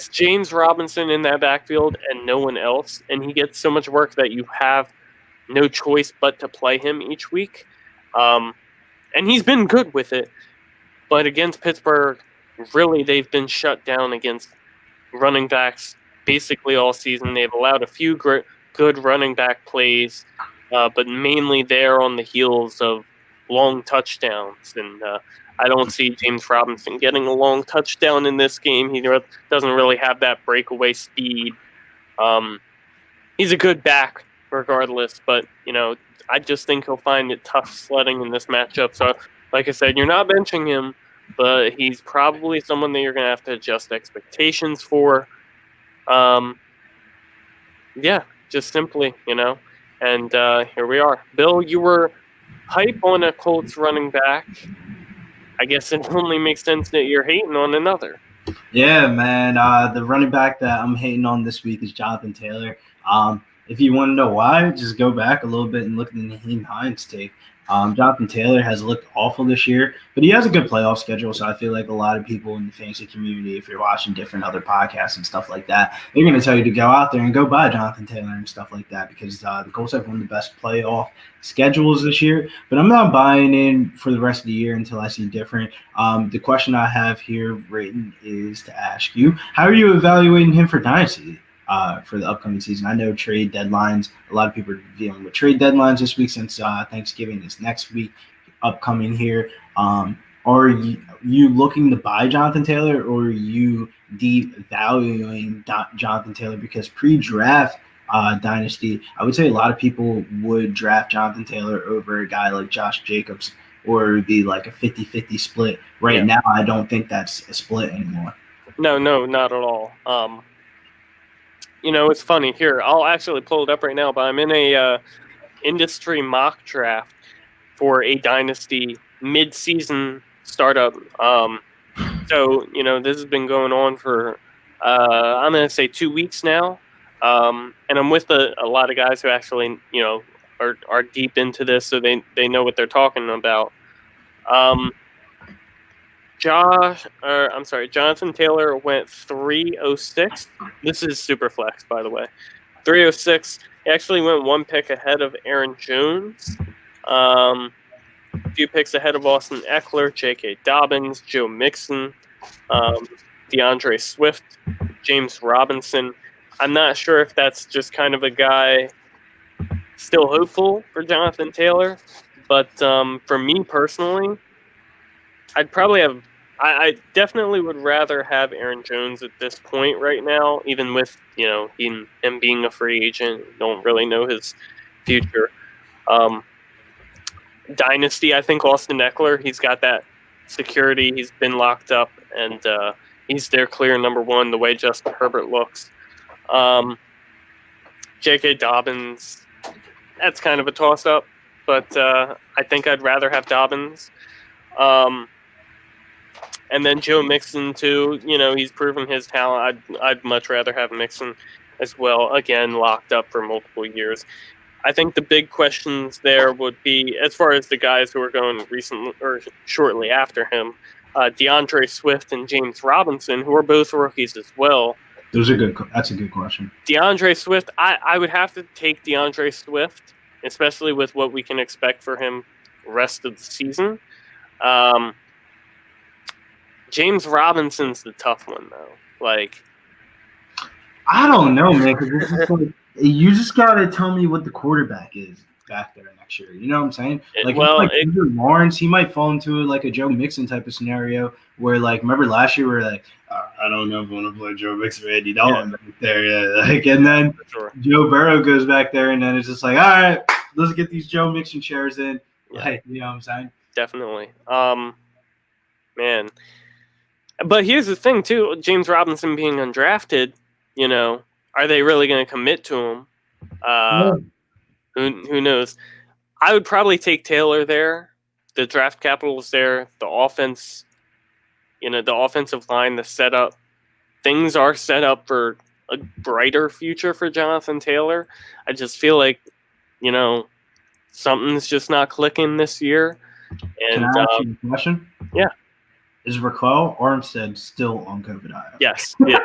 James Robinson in that backfield and no one else, and he gets so much work that you have no choice but to play him each week, and he's been good with it. But against Pittsburgh, really they've been shut down against running backs basically all season. They've allowed a few good running back plays, but mainly they're on the heels of long touchdowns. And I don't see James Robinson getting a long touchdown in this game. He doesn't really have that breakaway speed. He's a good back regardless, but, I just think he'll find it tough sledding in this matchup. So, like I said, you're not benching him, but he's probably someone that you're going to have to adjust expectations for. Yeah, just simply, and here we are. Bill, you were hype on a Colts running back. I guess it only makes sense that you're hating on another. Yeah, man. The running back that I'm hating on this week is Jonathan Taylor. If you want to know why, just go back a little bit and look at the Naheem Hines tape. Jonathan Taylor has looked awful this year, but he has a good playoff schedule. So I feel like a lot of people in the fantasy community, if you're watching different other podcasts and stuff like that, they're going to tell you to go out there and go buy Jonathan Taylor and stuff like that because the Colts have one of the best playoff schedules this year. But I'm not buying in for the rest of the year until I see different. The question I have here written is to ask you, how are you evaluating him for Dynasty? For the upcoming season. I know trade deadlines, a lot of people are dealing with trade deadlines this week since Thanksgiving is next week upcoming here. Are you looking to buy Jonathan Taylor, or are you devaluing Jonathan Taylor? Because pre-draft Dynasty, I would say a lot of people would draft Jonathan Taylor over a guy like Josh Jacobs, or it would be like a 50-50 split. Right now, I don't think that's a split anymore. No, not at all. It's funny. Here, I'll actually pull it up right now, but I'm in a industry mock draft for a Dynasty mid-season startup. So, this has been going on for, I'm going to say 2 weeks now. And I'm with a lot of guys who actually, are deep into this, so they know what they're talking about. Jonathan Taylor went 306. This is super flex, by the way. 306. He actually went 1 pick ahead of Aaron Jones. A few picks ahead of Austin Eckler, J.K. Dobbins, Joe Mixon, DeAndre Swift, James Robinson. I'm not sure if that's just kind of a guy still hopeful for Jonathan Taylor, but for me personally, I'd probably have. I definitely would rather have Aaron Jones at this point right now, even with him being a free agent. Don't really know his future. Dynasty, I think Austin Eckler, he's got that security. He's been locked up, and he's their clear number one the way Justin Herbert looks. J.K. Dobbins, that's kind of a toss-up, but I think I'd rather have Dobbins. And then Joe Mixon, too. He's proven his talent. I'd much rather have Mixon as well. Again, locked up for multiple years. I think the big questions there would be, as far as the guys who are going recently or shortly after him, DeAndre Swift and James Robinson, who are both rookies as well. Those are good. That's a good question. DeAndre Swift, I would have to take DeAndre Swift, especially with what we can expect for him rest of the season. James Robinson's the tough one, though. I don't know, man. Because you just gotta tell me what the quarterback is back there next year. You know what I'm saying? Lawrence, he might fall into a Joe Mixon type of scenario where, remember last year we were I don't know if I want to play Joe Mixon, Andy Dalton back there, and then Joe Burrow goes back there, and then it's just all right, let's get these Joe Mixon shares in. You know what I'm saying? Definitely, man. But here's the thing too: James Robinson being undrafted, are they really going to commit to him? Who knows? I would probably take Taylor there. The draft capital is there. The offense, the offensive line, the setup. Things are set up for a brighter future for Jonathan Taylor. I just feel like, something's just not clicking this year. And, can I ask you a question? Yeah. Is Raquel Armstead still on COVID IR? Yes. Yeah.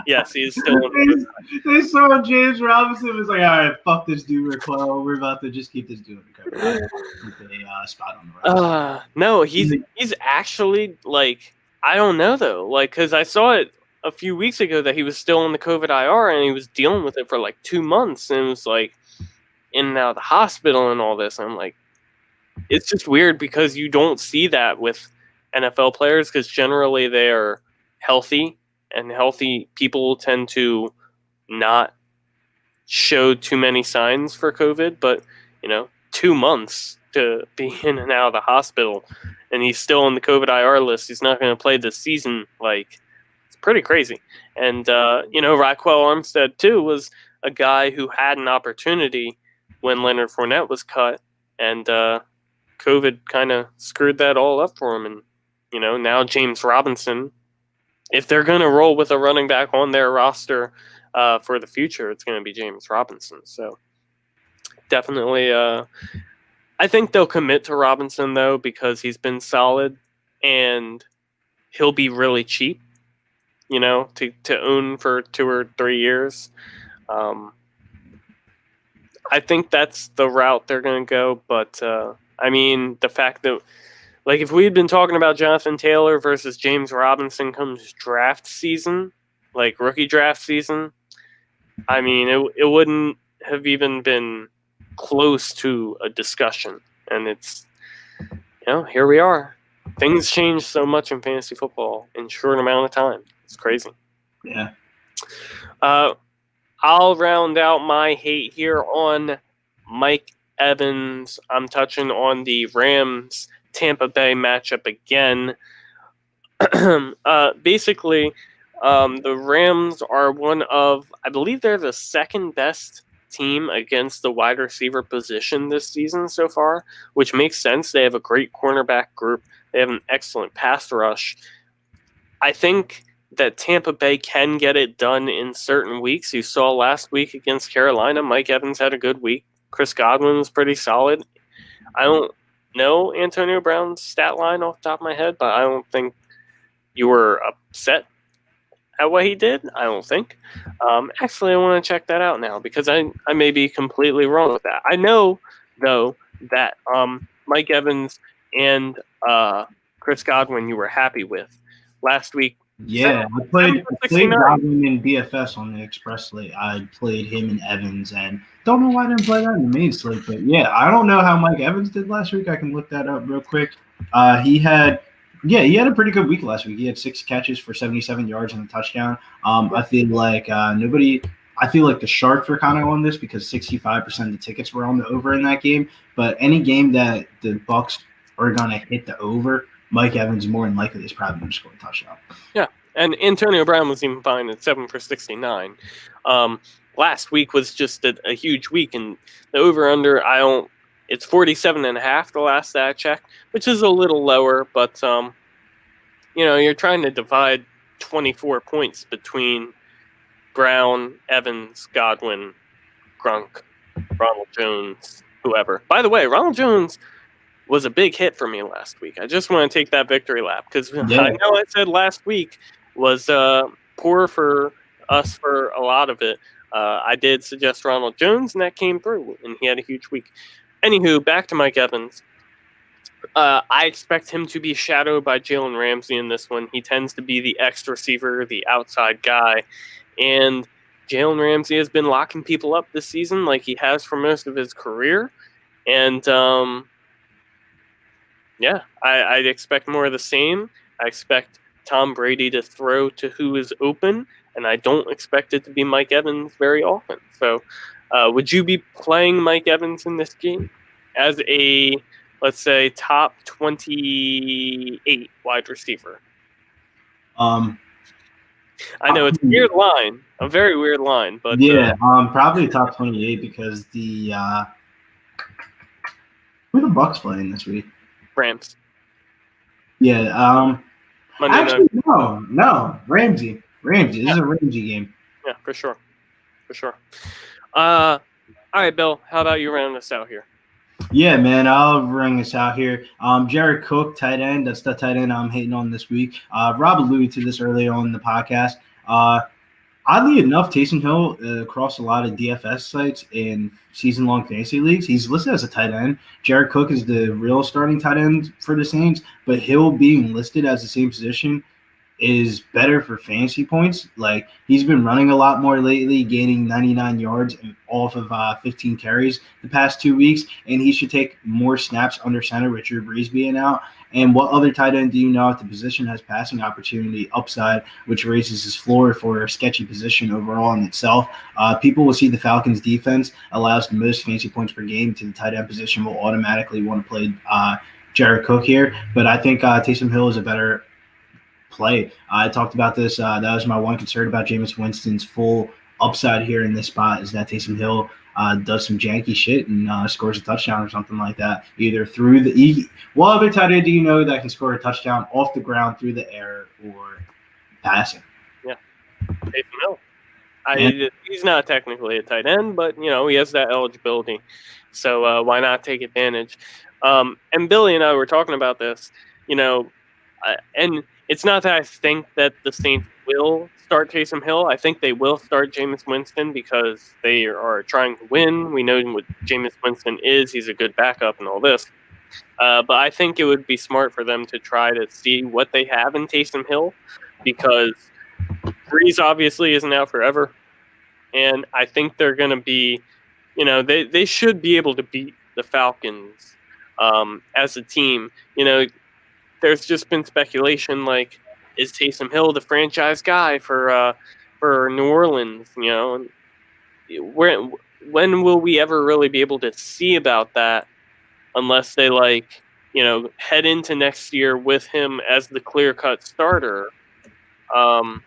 Yes, he's still on COVID IR. They saw James Robinson was all right, fuck this dude, Raquel. We're about to just keep this dude on COVID IR. Keep a spot on the roster. No, he's actually, I don't know, though. Because I saw it a few weeks ago that he was still on the COVID IR, and he was dealing with it for, 2 months, and it was, in and out of the hospital and all this. I'm like, it's just weird because you don't see that with NFL players because generally they are healthy, and healthy people tend to not show too many signs for COVID. But, 2 months to be in and out of the hospital, and he's still on the COVID IR list. He's not going to play this season. It's pretty crazy. And, Raquel Armstead, too, was a guy who had an opportunity when Leonard Fournette was cut, and COVID kind of screwed that all up for him. And, now James Robinson, if they're going to roll with a running back on their roster for the future, it's going to be James Robinson. So definitely, I think they'll commit to Robinson, though, because he's been solid and he'll be really cheap, to own for 2 or 3 years. I think that's the route they're going to go, but the fact that, if we had been talking about Jonathan Taylor versus James Robinson comes draft season, rookie draft season, it wouldn't have even been close to a discussion. And it's, here we are. Things change so much in fantasy football in a short amount of time. It's crazy. Yeah. I'll round out my hate here on Mike Evans. I'm touching on the Rams Tampa Bay matchup again. Basically, the Rams are one of, I believe they're the second best team against the wide receiver position this season so far, which makes sense. They have a great cornerback group. They have an excellent pass rush. I think that Tampa Bay can get it done in certain weeks. You saw last week against Carolina, Mike Evans had a good week. Chris Godwin was pretty solid. I don't know Antonio Brown's stat line off the top of my head, but I don't think you were upset at what he did. I don't think. Actually, I want to check that out now because I may be completely wrong with that. I know, though, that Mike Evans and Chris Godwin you were happy with. Last week, yeah, I played Godwin in DFS on the Express slate. I played him and Evans, and don't know why I didn't play that in the main slate. But yeah, I don't know how Mike Evans did last week. I can look that up real quick. He had a pretty good week last week. He had 6 catches for 77 yards and a touchdown. I feel like nobody I feel like the Sharks were kind of on this because 65% of the tickets were on the over in that game. But any game that the Bucks are gonna hit the over, Mike Evans more than likely is probably gonna score a touchdown. Yeah, and Antonio Brown was even fine at 7 for 69. Last week was just a huge week, and the over/under it's 47.5 the last that I checked, which is a little lower, but you're trying to divide 24 points between Brown, Evans, Godwin, Grunk, Ronald Jones, whoever. By the way, Ronald Jones was a big hit for me last week. I just want to take that victory lap because I know I said last week was poor for us for a lot of it. I did suggest Ronald Jones, and that came through, and he had a huge week. Anywho, back to Mike Evans. I expect him to be shadowed by Jalen Ramsey in this one. He tends to be the X receiver, the outside guy, and Jalen Ramsey has been locking people up this season like he has for most of his career. And I'd expect more of the same. I expect Tom Brady to throw to who is open, and I don't expect it to be Mike Evans very often. So would you be playing Mike Evans in this game as a, let's say, top 28 wide receiver? I know it's a weird line, a very weird line, but probably top 28 because who are the Bucks playing this week? Rams. Yeah. Monday night. No. Ramsey. This is a Ramsey game. Yeah, for sure. All right, Bill. How about you round us out here? Yeah, man, I'll ring us out here. Jared Cook, tight end. That's the tight end I'm hating on this week. Rob alluded to this earlier on in the podcast. Oddly enough, Taysom Hill across a lot of DFS sites and season-long fantasy leagues, he's listed as a tight end. Jared Cook is the real starting tight end for the Saints, but Hill being listed as the same position is better for fantasy points. Like, he's been running a lot more lately, gaining 99 yards off of 15 carries the past 2 weeks, and he should take more snaps under center with Drew Brees being out. And what other tight end do you know at the position has passing opportunity upside, which raises his floor for a sketchy position overall in itself? People will see the Falcons' defense allows the most fantasy points per game to the tight end position will automatically want to play Jared Cook here. But I think Taysom Hill is a better play. I talked about this. That was my one concern about Jameis Winston's full upside here in this spot is that Taysom Hill does some janky shit and scores a touchdown or something like that, either through the what other tight end do you know that can score a touchdown off the ground, through the air, or passing? Yeah, Taysom Hill. He's not technically a tight end, but he has that eligibility, so why not take advantage? And Billy and I were talking about this, and it's not that I think that the Saints will start Taysom Hill. I think they will start Jameis Winston because they are trying to win. We know what Jameis Winston is. He's a good backup and all this. But I think it would be smart for them to try to see what they have in Taysom Hill because Brees obviously isn't out forever. And I think they're going to be, they should be able to beat the Falcons as a team. There's just been speculation like, is Taysom Hill the franchise guy for New Orleans? When will we ever really be able to see about that unless they head into next year with him as the clear-cut starter? And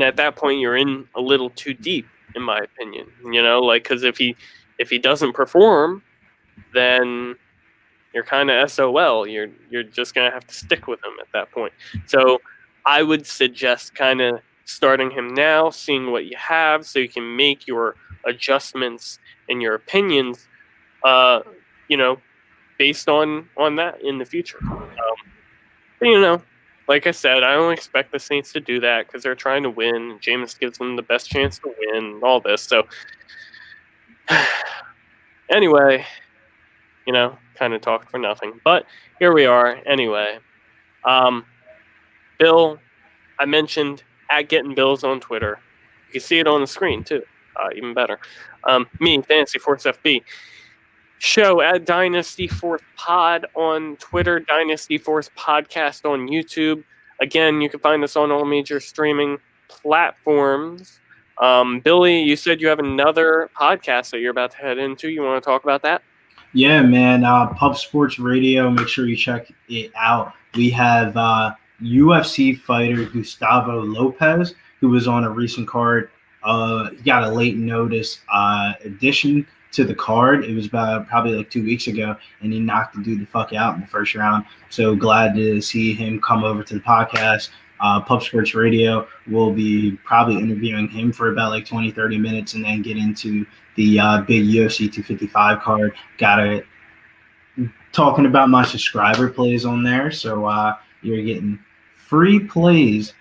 at that point you're in a little too deep, in my opinion. Because if he doesn't perform, then you're kind of SOL. You're just going to have to stick with him at that point. So I would suggest kind of starting him now, seeing what you have so you can make your adjustments and your opinions, based on that in the future. Like I said, I don't expect the Saints to do that because they're trying to win. Jameis gives them the best chance to win and all this. So anyway, kind of talked for nothing, but here we are anyway. Bill, I mentioned at Getting Bills on Twitter. You can see it on the screen too, even better. Me, Fantasy Force FB. Show at Dynasty Force Pod on Twitter, Dynasty Force Podcast on YouTube. Again, you can find us on all major streaming platforms. Billy, you said you have another podcast that you're about to head into. You want to talk about that? Yeah, man. Pub Sports Radio. Make sure you check it out. We have UFC fighter Gustavo Lopez, who was on a recent card. He got a late notice addition to the card. It was about probably like 2 weeks ago, and he knocked the dude the fuck out in the first round. So glad to see him come over to the podcast. Pub Sports Radio will be probably interviewing him for about like 20, 30 minutes and then get into the big UFC 255 card. Got it. Talking about my subscriber plays on there. So you're getting free plays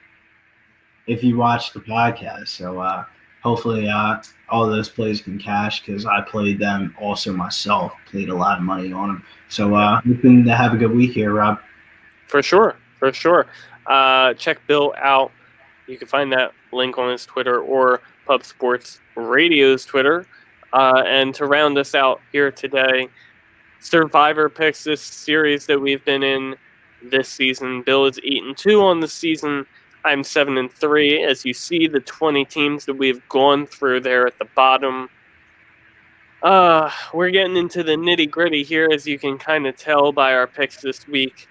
if you watch the podcast. So hopefully all those plays can cash because I played them also myself. Played a lot of money on them. So hoping to have a good week here, Rob. For sure. Check Bill out. You can find that link on his Twitter or Pub Sports Radio's Twitter. And to round us out here today, Survivor picks, this series that we've been in this season. Bill is 8-2 on the season. I'm 7-3. As you see, the 20 teams that we've gone through there at the bottom. We're getting into the nitty-gritty here, as you can kind of tell by our picks this week.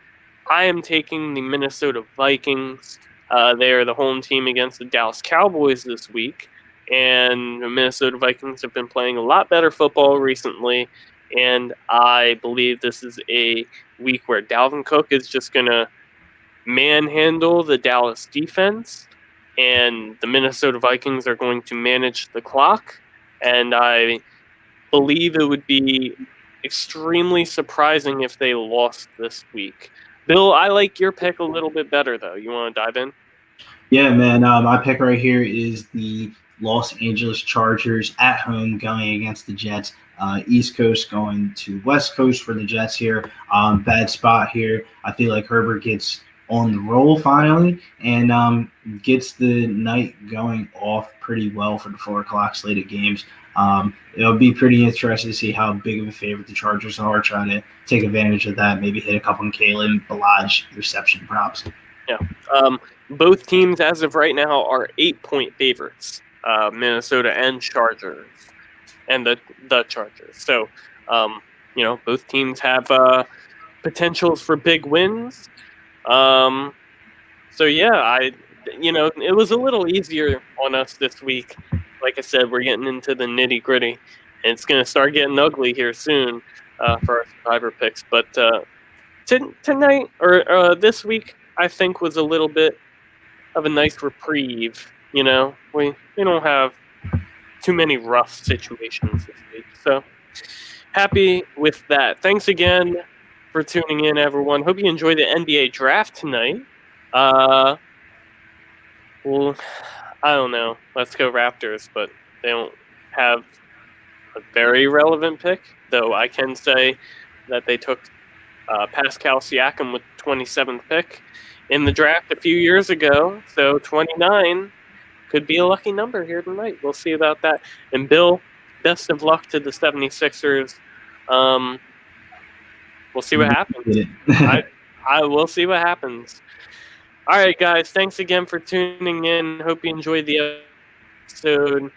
I am taking the Minnesota Vikings. They are the home team against the Dallas Cowboys this week. And the Minnesota Vikings have been playing a lot better football recently. And I believe this is a week where Dalvin Cook is just going to manhandle the Dallas defense. And the Minnesota Vikings are going to manage the clock. And I believe it would be extremely surprising if they lost this week. Bill, I like your pick a little bit better, though. You want to dive in? Yeah, man. My pick right here is the Los Angeles Chargers at home going against the Jets. East Coast going to West Coast for the Jets here. Bad spot here. I feel like Herbert gets on the roll finally and gets the night going off pretty well for the 4 o'clock slate of games. It'll be pretty interesting to see how big of a favorite the Chargers are, trying to take advantage of that, maybe hit a couple of Kalen Balaj reception props. Yeah. Both teams as of right now are 8-point favorites, Minnesota and Chargers, and the Chargers. So, both teams have potentials for big wins. It was a little easier on us this week. Like I said, we're getting into the nitty gritty, and it's going to start getting ugly here soon for our Survivor picks. But tonight or this week, I think was a little bit of a nice reprieve. We don't have too many rough situations this week, so happy with that. Thanks again for tuning in, everyone. Hope you enjoy the NBA draft tonight. Well, I don't know. Let's go Raptors, but they don't have a very relevant pick, though I can say that they took Pascal Siakam with 27th pick in the draft a few years ago, so 29 could be a lucky number here tonight. We'll see about that. And Bill, best of luck to the 76ers. We'll see what happens. I will see what happens. All right, guys, thanks again for tuning in. Hope you enjoyed the episode.